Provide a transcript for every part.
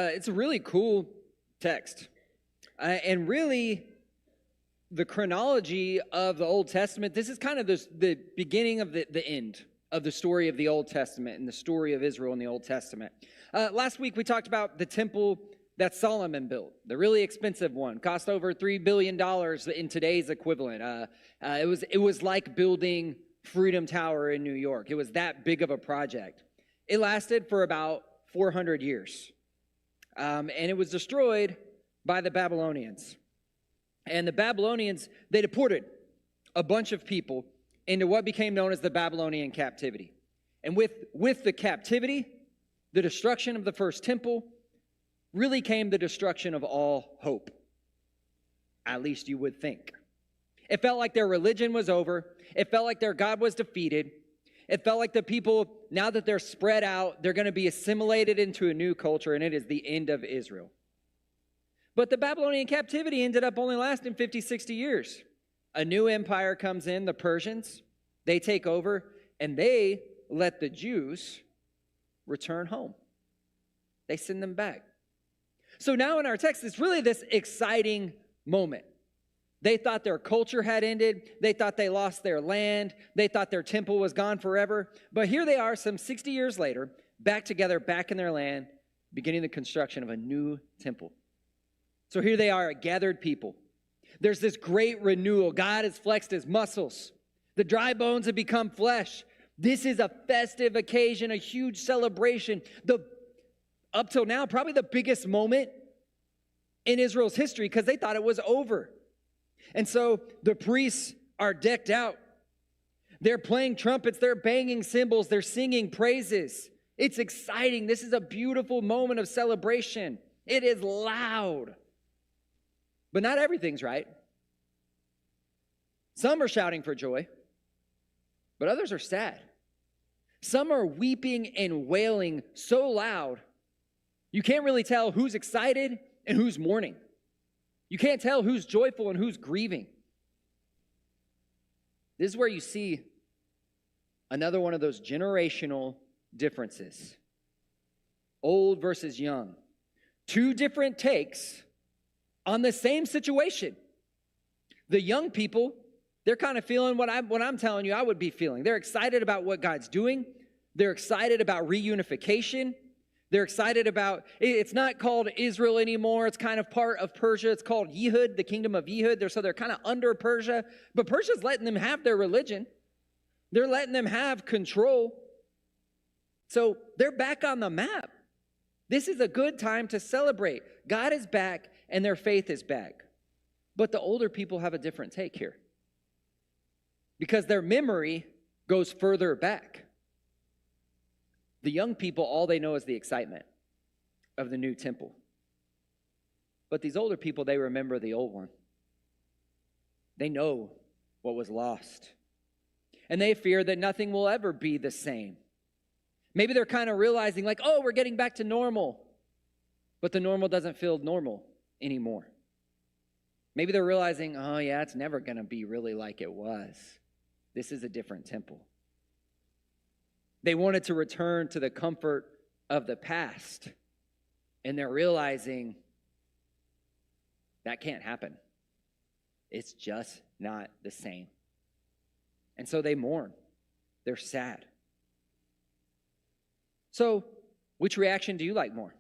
It's a really cool text. And really, the chronology of the Old Testament, this is kind of the beginning of the end of the story of the Old Testament and the story of Israel in the Old Testament. Last week, we talked about the temple that Solomon built, the really expensive one, cost over $3 billion in today's equivalent. It was like building Freedom Tower in New York. It was that big of a project. It lasted for about 400 years. And it was destroyed by the Babylonians. And the Babylonians, they deported a bunch of people into what became known as the Babylonian captivity. And with the captivity, the destruction of the first temple, really came the destruction of all hope. At least you would think. It felt like their religion was over. It felt like their God was defeated. It felt like the people, now that they're spread out, they're going to be assimilated into a new culture, and it is the end of Israel. But the Babylonian captivity ended up only lasting 50, 60 years. A new empire comes in, the Persians. They take over, and they let the Jews return home. They send them back. So now in our text, it's really this exciting moment. They thought their culture had ended. They thought they lost their land. They thought their temple was gone forever. But here they are, some 60 years later, back together, back in their land, beginning the construction of a new temple. So here they are, a gathered people. There's this great renewal. God has flexed his muscles. The dry bones have become flesh. This is a festive occasion, a huge celebration. Up till now, probably the biggest moment in Israel's history because they thought it was over. And so the priests are decked out. They're playing trumpets. They're banging cymbals. They're singing praises. It's exciting. This is a beautiful moment of celebration. It is loud. But not everything's right. Some are shouting for joy, but others are sad. Some are weeping and wailing so loud, you can't really tell who's excited and who's mourning. You can't tell who's joyful and who's grieving. This is where you see another one of those generational differences. Old versus young. Two different takes on the same situation. The young people, they're kind of feeling what I'm telling you I would be feeling. They're excited about what God's doing. They're excited about reunification. They're excited about, it's not called Israel anymore. It's kind of part of Persia. It's called Yehud, the kingdom of Yehud. So they're kind of under Persia. But Persia's letting them have their religion. They're letting them have control. So they're back on the map. This is a good time to celebrate. God is back and their faith is back. But the older people have a different take here. Because their memory goes further back. The young people, all they know is the excitement of the new temple. But these older people, they remember the old one. They know what was lost. And they fear that nothing will ever be the same. Maybe they're kind of realizing like, oh, we're getting back to normal. But the normal doesn't feel normal anymore. Maybe they're realizing, oh yeah, it's never going to be really like it was. This is a different temple. They wanted to return to the comfort of the past. And they're realizing that can't happen. It's just not the same. And so they mourn. They're sad. So, which reaction do you like more?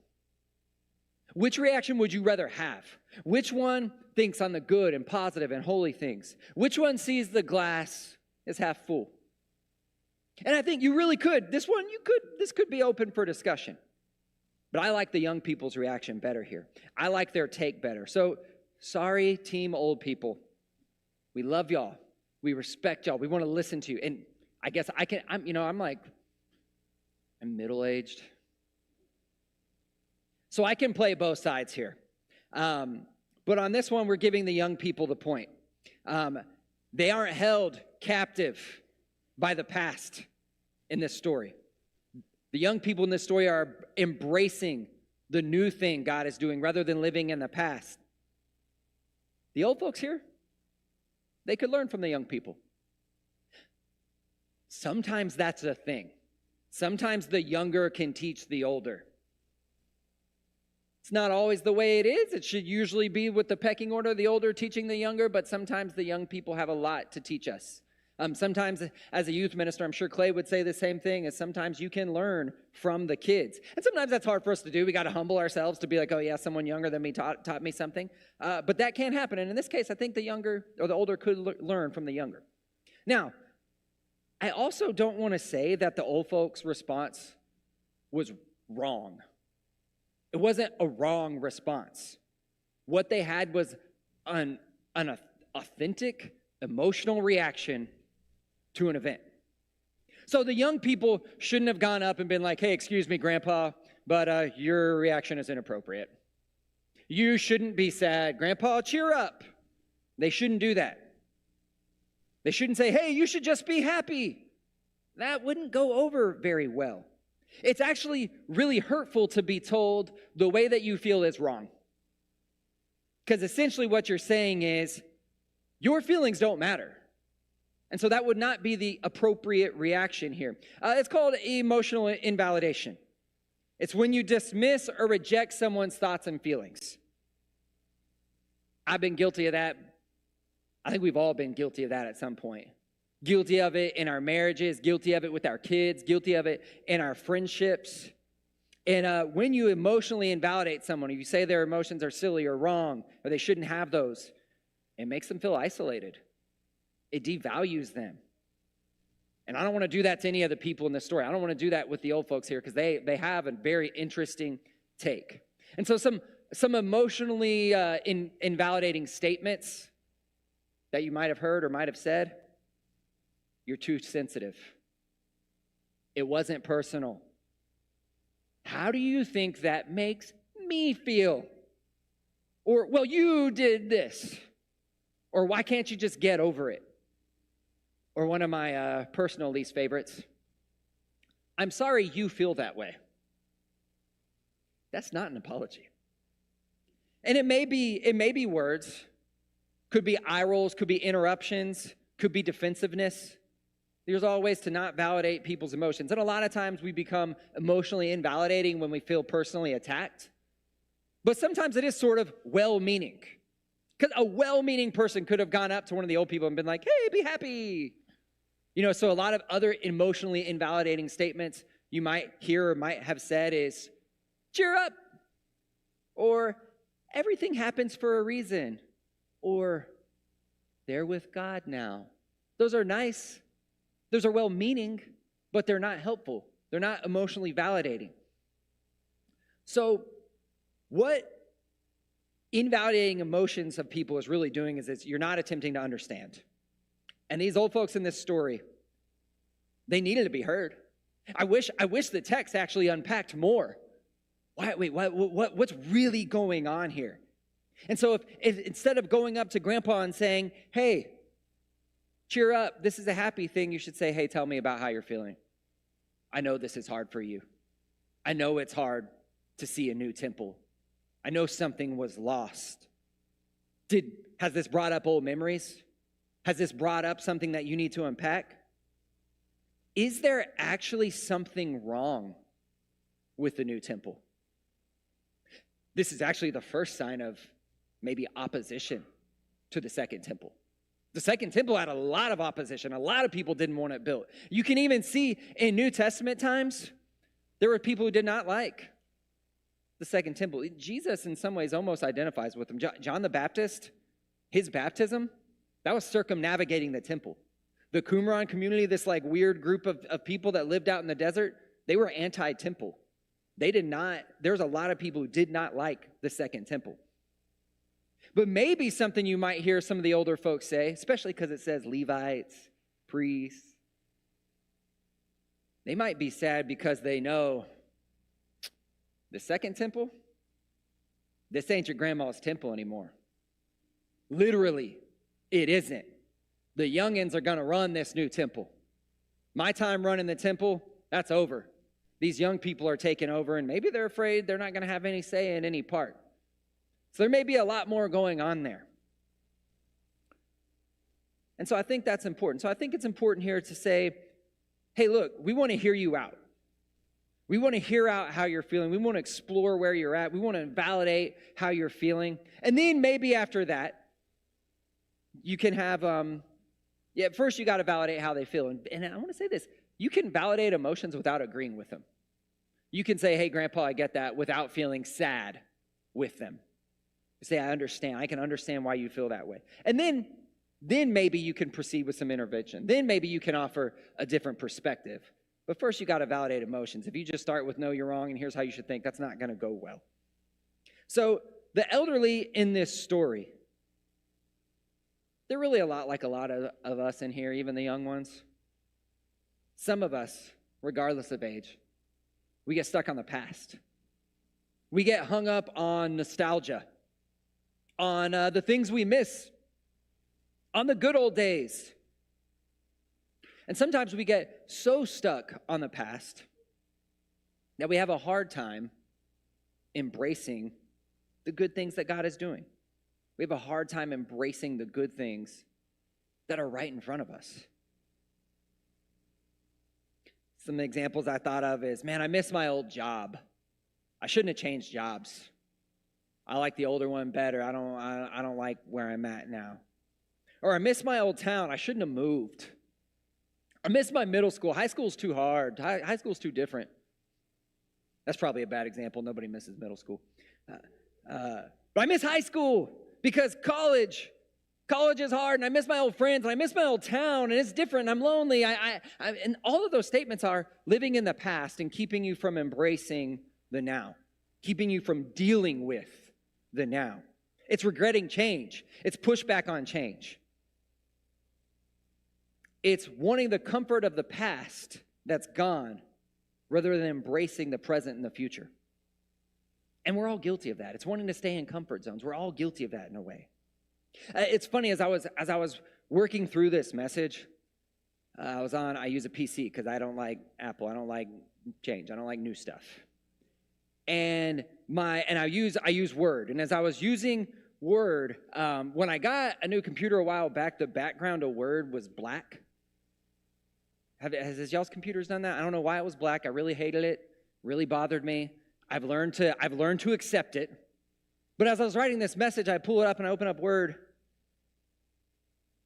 Which reaction would you rather have? Which one thinks on the good and positive and holy things? Which one sees the glass as half full? And I think you really could. This could be open for discussion. But I like the young people's reaction better here. I like their take better. So, sorry, team old people. We love y'all. We respect y'all. We want to listen to you. And I guess I'm middle-aged. So I can play both sides here. But on this one, we're giving the young people the point. They aren't held captive by the past in this story. The young people in this story are embracing the new thing God is doing rather than living in the past. The old folks here, they could learn from the young people. Sometimes that's a thing. Sometimes the younger can teach the older. It's not always the way it is. It should usually be with the pecking order, the older teaching the younger, but sometimes the young people have a lot to teach us. Sometimes as a youth minister, I'm sure Clay would say the same thing, is sometimes you can learn from the kids. And sometimes that's hard for us to do. We got to humble ourselves to be like, oh yeah, someone younger than me taught me something. But that can happen. And in this case, I think the younger or the older could learn from the younger. Now, I also don't want to say that the old folks' response was wrong. It wasn't a wrong response. What they had was an authentic, emotional reaction to an event. So the young people shouldn't have gone up and been like, hey, excuse me, Grandpa, but your reaction is inappropriate. You shouldn't be sad. Grandpa, cheer up. They shouldn't do that. They shouldn't say, hey, you should just be happy. That wouldn't go over very well. It's actually really hurtful to be told the way that you feel is wrong. Because essentially what you're saying is, your feelings don't matter. And so that would not be the appropriate reaction here. It's called emotional invalidation. It's when you dismiss or reject someone's thoughts and feelings. I've been guilty of that. I think we've all been guilty of that at some point. Guilty of it in our marriages, guilty of it with our kids, guilty of it in our friendships. And when you emotionally invalidate someone, if you say their emotions are silly or wrong, or they shouldn't have those, it makes them feel isolated. It devalues them. And I don't want to do that to any of the people in this story. I don't want to do that with the old folks here because they have a very interesting take. And so some emotionally invalidating statements that you might have heard or might have said: you're too sensitive. It wasn't personal. How do you think that makes me feel? Or, well, you did this. Or, why can't you just get over it? Or one of my personal least favorites: I'm sorry you feel that way. That's not an apology. And it may be words, could be eye rolls, could be interruptions, could be defensiveness. There's all ways to not validate people's emotions. And a lot of times we become emotionally invalidating when we feel personally attacked. But sometimes it is sort of well-meaning. Because a well-meaning person could have gone up to one of the old people and been like, hey, be happy. So a lot of other emotionally invalidating statements you might hear or might have said is, cheer up. Or, everything happens for a reason. Or, they're with God now. Those are nice. Those are well-meaning, but they're not helpful. They're not emotionally validating. So, what invalidating emotions of people is really doing is you're not attempting to understand. And these old folks in this story, they needed to be heard. I wish the text actually unpacked more. What's really going on here? And so if instead of going up to Grandpa and saying, hey, cheer up, this is a happy thing, you should say, hey, tell me about how you're feeling. I know this is hard for you. I know it's hard to see a new temple. I know something was lost. Has this brought up old memories? Has this brought up something that you need to unpack? Is there actually something wrong with the new temple? This is actually the first sign of maybe opposition to the second temple. The second temple had a lot of opposition. A lot of people didn't want it built. You can even see in New Testament times, there were people who did not like the second temple. Jesus, in some ways, almost identifies with them. John the Baptist, his baptism, that was circumnavigating the temple. The Qumran community, this weird group of people that lived out in the desert, they were anti-temple. There was a lot of people who did not like the second temple. But maybe something you might hear some of the older folks say, especially because it says Levites, priests, they might be sad because they know the second temple, this ain't your grandma's temple anymore. Literally, it isn't. The youngins are going to run this new temple. My time running the temple, that's over. These young people are taking over, and maybe they're afraid they're not going to have any say in any part. So there may be a lot more going on there. And so I think that's important. So I think it's important here to say, hey, look, we want to hear you out. We want to hear out how you're feeling. We want to explore where you're at. We want to validate how you're feeling. And then maybe after that, you can have, first you got to validate how they feel. And I want to say this, you can validate emotions without agreeing with them. You can say, hey, Grandpa, I get that, without feeling sad with them. Say, I understand. I can understand why you feel that way. And then maybe you can proceed with some intervention. Then maybe you can offer a different perspective. But first, you got to validate emotions. If you just start with, no, you're wrong, and here's how you should think, that's not going to go well. So the elderly in this story, they're really a lot like a lot of us in here, even the young ones. Some of us, regardless of age, we get stuck on the past. We get hung up on nostalgia, on the things we miss, on the good old days. And sometimes we get so stuck on the past that we have a hard time embracing the good things that God is doing. We have a hard time embracing the good things that are right in front of us. Some examples I thought of is, man, I miss my old job. I shouldn't have changed jobs. I like the older one better. I don't like where I'm at now. Or I miss my old town. I shouldn't have moved. I miss my middle school. High school's too hard. High school's too different. That's probably a bad example. Nobody misses middle school. But I miss high school because college is hard, and I miss my old friends, and I miss my old town, and it's different, and I'm lonely. And all of those statements are living in the past and keeping you from embracing the now, keeping you from dealing with the now. It's regretting change. It's pushback on change. It's wanting the comfort of the past that's gone rather than embracing the present and the future. And we're all guilty of that. It's wanting to stay in comfort zones. We're all guilty of that in a way. It's funny, as I was working through this message, I use a PC because I don't like Apple. I don't like change. I don't like new stuff. And I use Word. And as I was using Word, when I got a new computer a while back, the background of Word was black. Has y'all's computers done that? I don't know why it was black. I really hated it. Really bothered me. I've learned to accept it. But as I was writing this message, I pull it up and I open up Word.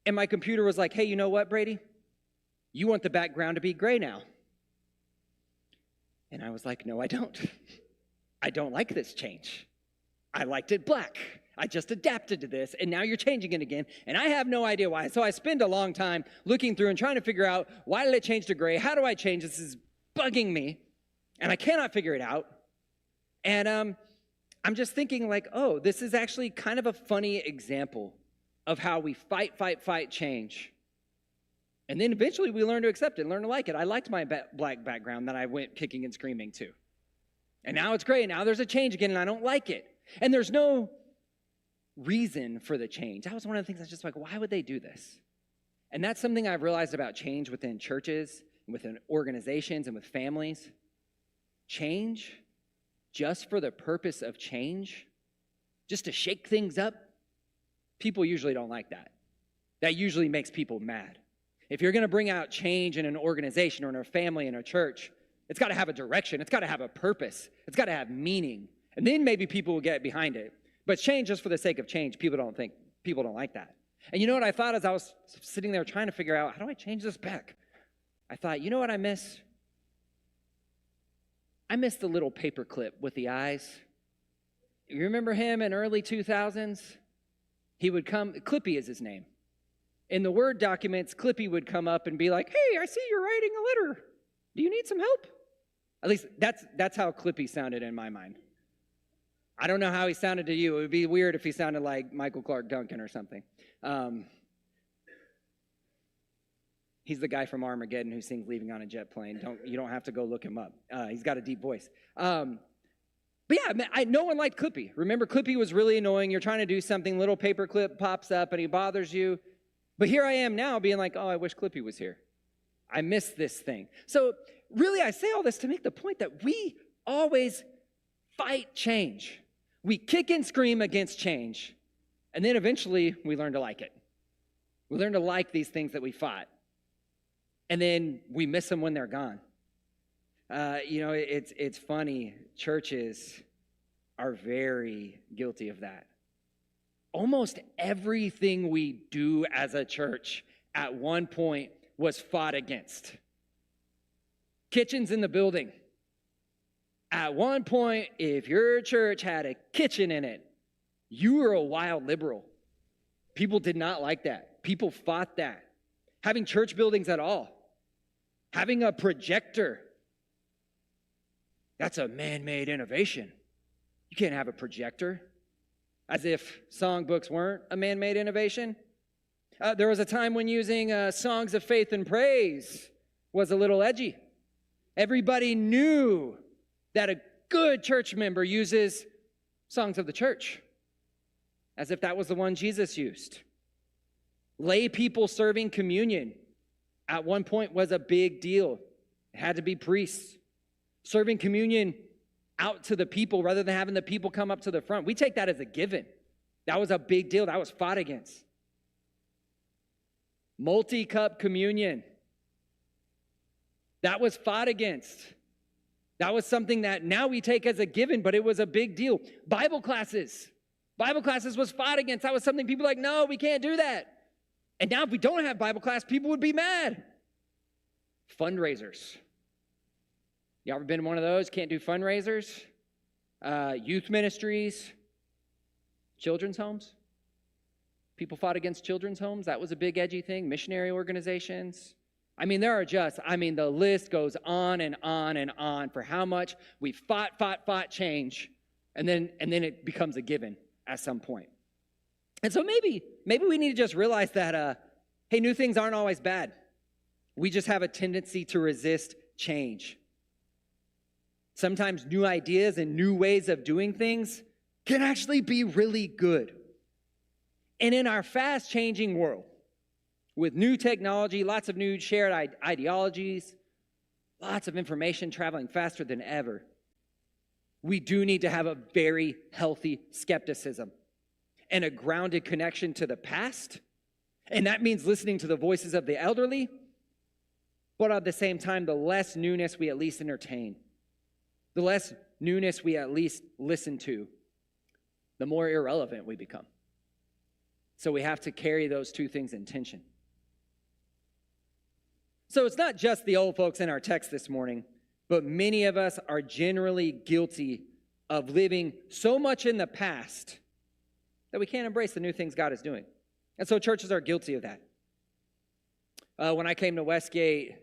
And my computer was like, hey, you know what, Brady? You want the background to be gray now. And I was like, no, I don't. I don't like this change. I liked it black. I just adapted to this, and now you're changing it again, and I have no idea why. So I spend a long time looking through and trying to figure out, why did it change to gray? How do I change this? This is bugging me, and I cannot figure it out. And I'm just thinking like, oh, this is actually kind of a funny example of how we fight change. And then eventually we learn to accept it, learn to like it. I liked my black background that I went kicking and screaming to. And now it's gray, and now there's a change again, and I don't like it. And there's no reason for the change. That was one of the things I was just like, why would they do this? And that's something I've realized about change within churches, and within organizations, and with families. Change, just for the purpose of change, just to shake things up, people usually don't like that. That usually makes people mad. If you're going to bring out change in an organization or in a family, in a church, it's got to have a direction. It's got to have a purpose. It's got to have meaning. And then maybe people will get behind it. But change just for the sake of change, people don't like that. And you know what I thought as I was sitting there trying to figure out, how do I change this back? I thought, you know what I miss? I miss the little paper clip with the eyes. You remember him in early 2000s? He would come, Clippy is his name. In the Word documents, Clippy would come up and be like, hey, I see you're writing a letter. Do you need some help? At least that's how Clippy sounded in my mind. I don't know how he sounded to you. It would be weird if he sounded like Michael Clark Duncan or something. He's the guy from Armageddon who sings Leaving on a Jet Plane. You don't have to go look him up. He's got a deep voice. But yeah, no one liked Clippy. Remember, Clippy was really annoying. You're trying to do something, little paper clip pops up and he bothers you. But here I am now being like, oh, I wish Clippy was here. I miss this thing. So really, I say all this to make the point that we always fight change. We kick and scream against change, and then eventually we learn to like it. We learn to like these things that we fought, and then we miss them when they're gone. It's funny. Churches are very guilty of that. Almost everything we do as a church at one point was fought against. Kitchens in the building. At one point, if your church had a kitchen in it, you were a wild liberal. People did not like that. People fought that. Having church buildings at all. Having a projector. That's a man-made innovation. You can't have a projector. As if songbooks weren't a man-made innovation. There was a time when using songs of faith and praise was a little edgy. Everybody knew that a good church member uses songs of the church, as if that was the one Jesus used. Lay people serving communion at one point was a big deal. It had to be priests. Serving communion out to the people rather than having the people come up to the front. We take that as a given. That was a big deal. That was fought against. Multi-cup communion. That was fought against. That was something that now we take as a given, but it was a big deal. Bible classes. Bible classes was fought against. That was something people were like, no, we can't do that. And now if we don't have Bible class, people would be mad. Fundraisers. You ever been in one of those? Can't do fundraisers? Youth ministries. Children's homes. People fought against children's homes. That was a big edgy thing. Missionary organizations. The list goes on and on and on for how much we fought change, and then it becomes a given at some point. And so maybe we need to just realize that, hey, new things aren't always bad. We just have a tendency to resist change. Sometimes new ideas and new ways of doing things can actually be really good. And in our fast-changing world, with new technology, lots of new shared ideologies, lots of information traveling faster than ever, we do need to have a very healthy skepticism and a grounded connection to the past. And that means listening to the voices of the elderly, but at the same time, the less newness we at least entertain, the less newness we at least listen to, the more irrelevant we become. So we have to carry those two things in tension. So it's not just the old folks in our text this morning, but many of us are generally guilty of living so much in the past that we can't embrace the new things God is doing. And so churches are guilty of that. When I came to Westgate,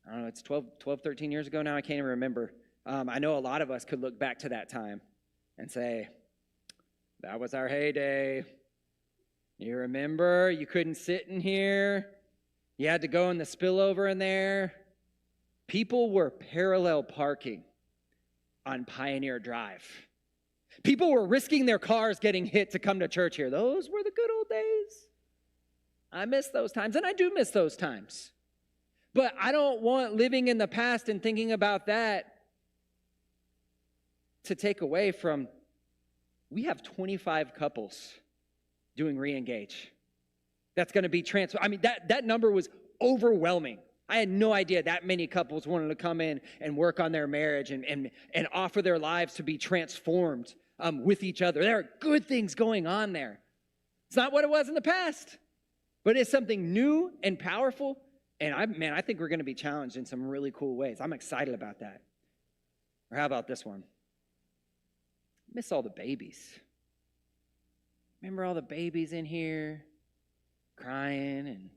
I don't know, it's 12, 13 years ago now, I can't even remember. I know a lot of us could look back to that time and say, that was our heyday. You remember? You couldn't sit in here. You had to go in the spillover in there. People were parallel parking on Pioneer Drive. People were risking their cars getting hit to come to church here. Those were the good old days. I miss those times, and I do miss those times. But I don't want living in the past and thinking about that to take away from, we have 25 couples doing re-engage. That's going to be transformed. That number was overwhelming. I had no idea that many couples wanted to come in and work on their marriage and offer their lives to be transformed with each other. There are good things going on there. It's not what it was in the past, but it's something new and powerful. And I think we're going to be challenged in some really cool ways. I'm excited about that. Or how about this one? Miss all the babies. Remember all the babies in here crying and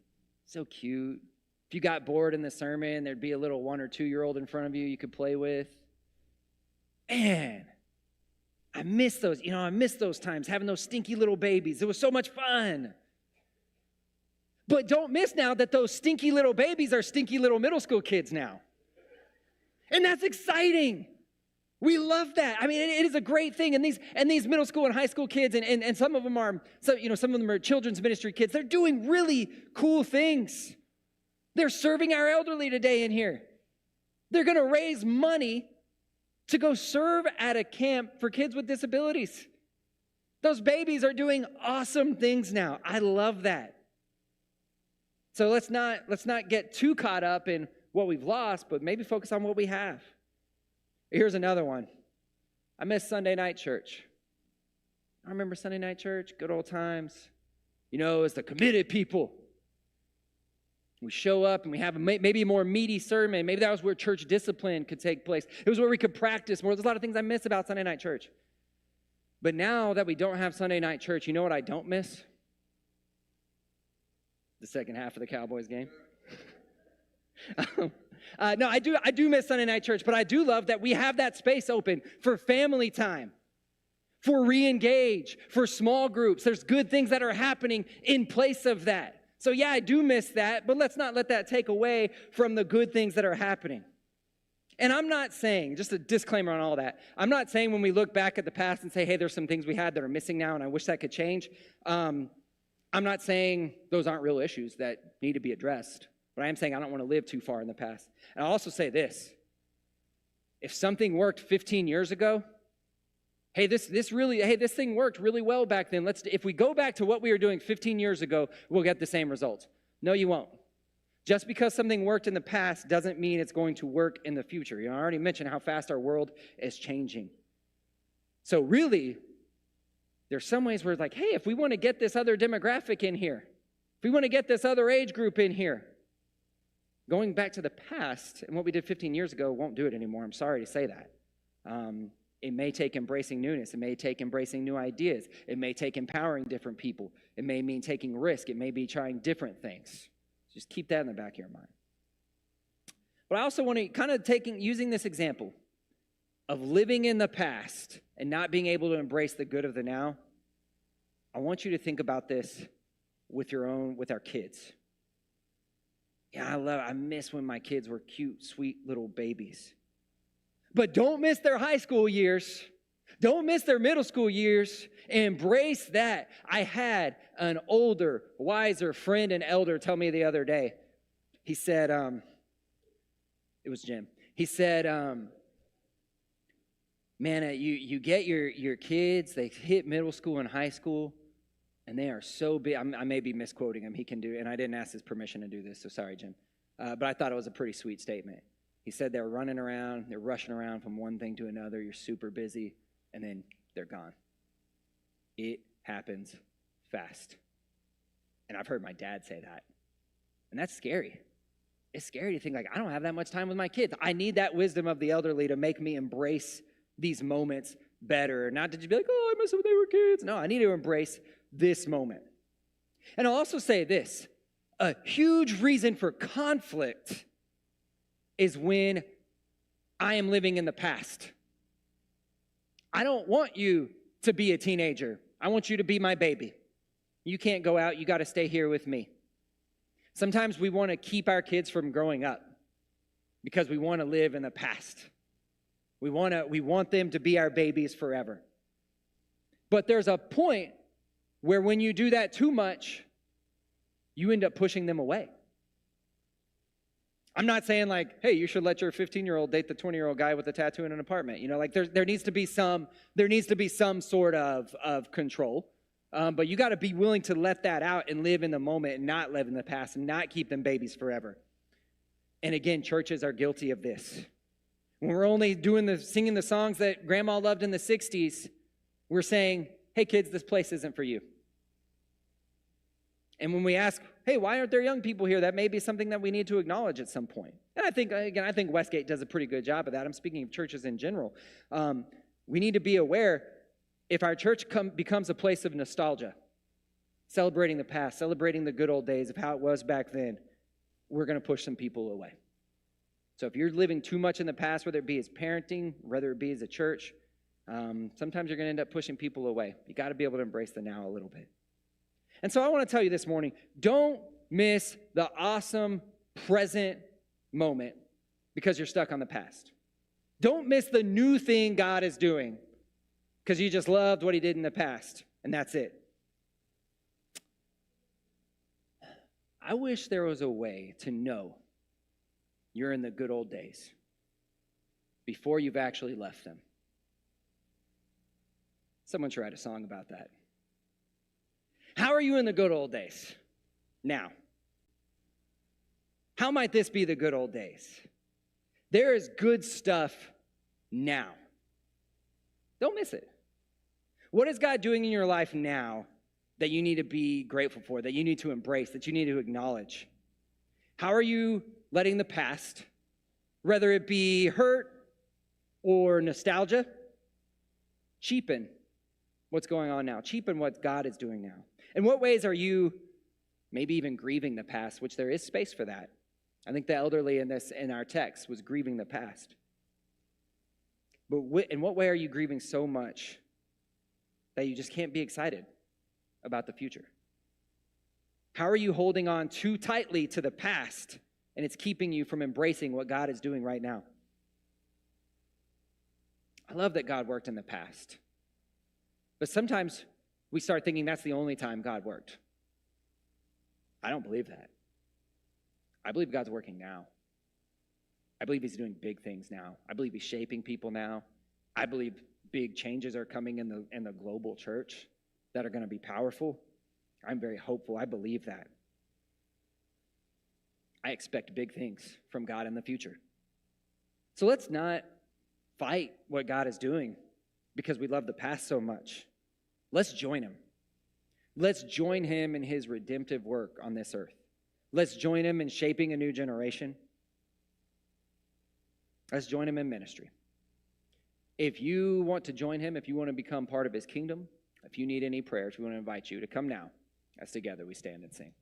so cute. If you got bored in the sermon, there'd be a little 1 or 2 year old in front of you could play with. Man, I miss those. I miss those times, having those stinky little babies. It was so much fun. But don't miss now that those stinky little babies are stinky little middle school kids now. And that's exciting. We love that. It is a great thing. And these middle school and high school kids, and some of them are, some of them are children's ministry kids. They're doing really cool things. They're serving our elderly today in here. They're going to raise money to go serve at a camp for kids with disabilities. Those babies are doing awesome things now. I love that. So let's not get too caught up in what we've lost, but maybe focus on what we have. Here's another one. I miss Sunday night church. I remember Sunday night church, good old times. It's the committed people. We show up and we have maybe a more meaty sermon. Maybe that was where church discipline could take place. It was where we could practice more. There's a lot of things I miss about Sunday night church. But now that we don't have Sunday night church, you know what I don't miss? The second half of the Cowboys game. No, I do miss Sunday night church, but I do love that we have that space open for family time, for re-engage, for small groups. There's good things that are happening in place of that. So yeah, I do miss that, but let's not let that take away from the good things that are happening. And I'm not saying, just a disclaimer on all that, I'm not saying when we look back at the past and say, hey, there's some things we had that are missing now and I wish that could change. I'm not saying those aren't real issues that need to be addressed, but I am saying I don't want to live too far in the past. And I'll also say this, if something worked 15 years ago, hey, this thing worked really well back then. If we go back to what we were doing 15 years ago, we'll get the same results. No, you won't. Just because something worked in the past doesn't mean it's going to work in the future. I already mentioned how fast our world is changing. So really, there's some ways where it's like, hey, if we want to get this other demographic in here, if we want to get this other age group in here, going back to the past and what we did 15 years ago won't do it anymore. I'm sorry to say that. It may take embracing newness. It may take embracing new ideas. It may take empowering different people. It may mean taking risk. It may be trying different things. Just keep that in the back of your mind. But I also want to kind of using this example of living in the past and not being able to embrace the good of the now. I want you to think about this with our kids. Yeah, I miss when my kids were cute, sweet little babies. But don't miss their high school years. Don't miss their middle school years. Embrace that. I had an older, wiser friend and elder tell me the other day. He said, it was Jim. He said, man, you get your kids, they hit middle school and high school, and they are so big. I may be misquoting him. He can do, and I didn't ask his permission to do this, so sorry, Jim. But I thought it was a pretty sweet statement. He said they're running around, they're rushing around from one thing to another. You're super busy, and then they're gone. It happens fast. And I've heard my dad say that. And that's scary. It's scary to think, like, I don't have that much time with my kids. I need that wisdom of the elderly to make me embrace these moments better. Not to just be like, oh, I miss when they were kids. No, I need to embrace this moment. And I'll also say this. A huge reason for conflict is when I am living in the past. I don't want you to be a teenager. I want you to be my baby. You can't go out. You got to stay here with me. Sometimes we want to keep our kids from growing up because we want to live in the past. We want them to be our babies forever. But there's a point where when you do that too much, you end up pushing them away. I'm not saying like, hey, you should let your 15-year-old date the 20-year-old guy with a tattoo in an apartment. Like there needs to be some sort of control. But you got to be willing to let that out and live in the moment and not live in the past and not keep them babies forever. And again, churches are guilty of this. When we're only singing the songs that grandma loved in the 60s, we're saying, hey kids, this place isn't for you. And when we ask, hey, why aren't there young people here? That may be something that we need to acknowledge at some point. And I think Westgate does a pretty good job of that. I'm speaking of churches in general. We need to be aware if our church becomes a place of nostalgia, celebrating the past, celebrating the good old days of how it was back then, we're going to push some people away. So if you're living too much in the past, whether it be as parenting, whether it be as a church, sometimes you're going to end up pushing people away. You got to be able to embrace the now a little bit. And so I want to tell you this morning, don't miss the awesome present moment because you're stuck on the past. Don't miss the new thing God is doing because you just loved what he did in the past, and that's it. I wish there was a way to know you're in the good old days before you've actually left them. Someone should write a song about that. How are you in the good old days? Now. How might this be the good old days? There is good stuff now. Don't miss it. What is God doing in your life now that you need to be grateful for, that you need to embrace, that you need to acknowledge? How are you letting the past, whether it be hurt or nostalgia, cheapen what's going on now, cheapen what God is doing now? In what ways are you maybe even grieving the past, which there is space for that? I think the elderly in our text was grieving the past. But in what way are you grieving so much that you just can't be excited about the future? How are you holding on too tightly to the past and it's keeping you from embracing what God is doing right now? I love that God worked in the past. But sometimes we start thinking that's the only time God worked. I don't believe that. I believe God's working now. I believe he's doing big things now. I believe he's shaping people now. I believe big changes are coming in the global church that are going to be powerful. I'm very hopeful. I believe that. I expect big things from God in the future. So let's not fight what God is doing because we love the past so much. Let's join him. Let's join him in his redemptive work on this earth. Let's join him in shaping a new generation. Let's join him in ministry. If you want to join him, if you want to become part of his kingdom, if you need any prayers, we want to invite you to come now as together we stand and sing.